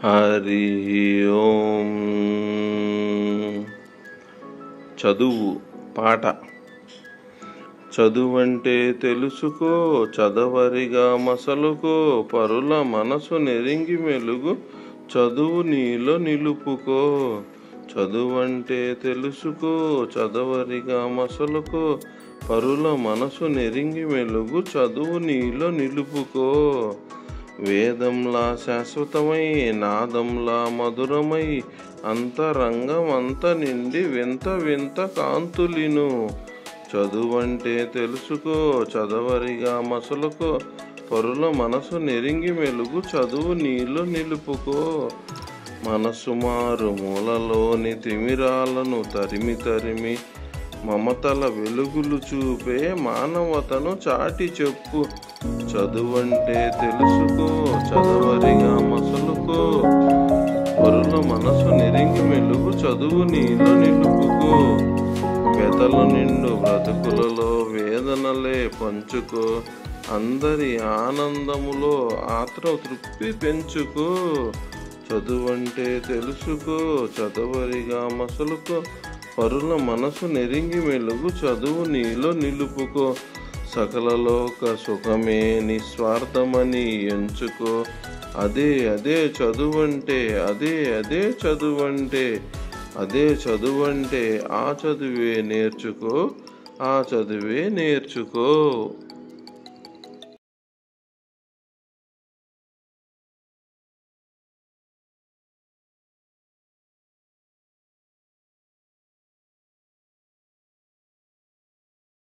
హరి ఓం. చదువు పాట. చదువంటే తెలుసుకో, చదవరిగా మసలుకో, పరుల మనసు నెరింగి మెలుగు, చదువు నీలో నిలుపుకో. చదువంటే తెలుసుకో, చదవరిగా మసలుకో, పరుల మనసు నెరింగి మెలుగు, చదువు నీలో నిలుపుకో. వేదంలా శాశ్వతమై, నాదంలా మధురమై, అంతరంగం అంత నిండి వింత వింత కాంతులిను. చదువంటే తెలుసుకో, చదవరిగా మసలుకో, పరుల మనసు నెరింగి మెలుగు, చదువు నీలో నిలుపుకో. మనసు మారు మూలలోని తిమిరాలను తరిమి తరిమి, మమతల వెలుగులు చూపే మానవతను చాటి చెప్పు. చదువంటే తెలుసుకో, చదవరిగా మసలుకో, పరుల మనసు నెరింగి మెలుగు, చదువు నీలో నిలుపుకో. వెతల నిండు బ్రతుకులలో వేదనలే పంచుకో, అందరి ఆనందములో ఆత్మతృప్తి పెంచుకో. చదువంటే తెలుసుకో, చదవరిగా మసలుకో, పరుల మనసు నెరింగి మెలుగు, చదువు నీలో నిలుపుకో. సకల లోక సుఖమే నిస్వార్థమని ఎంచుకో, అదే అదే చదువంటే, అదే చదువంటే, అదే చదువంటే, ఆ చదువే నేర్చుకో, ఆ చదువే నేర్చుకో.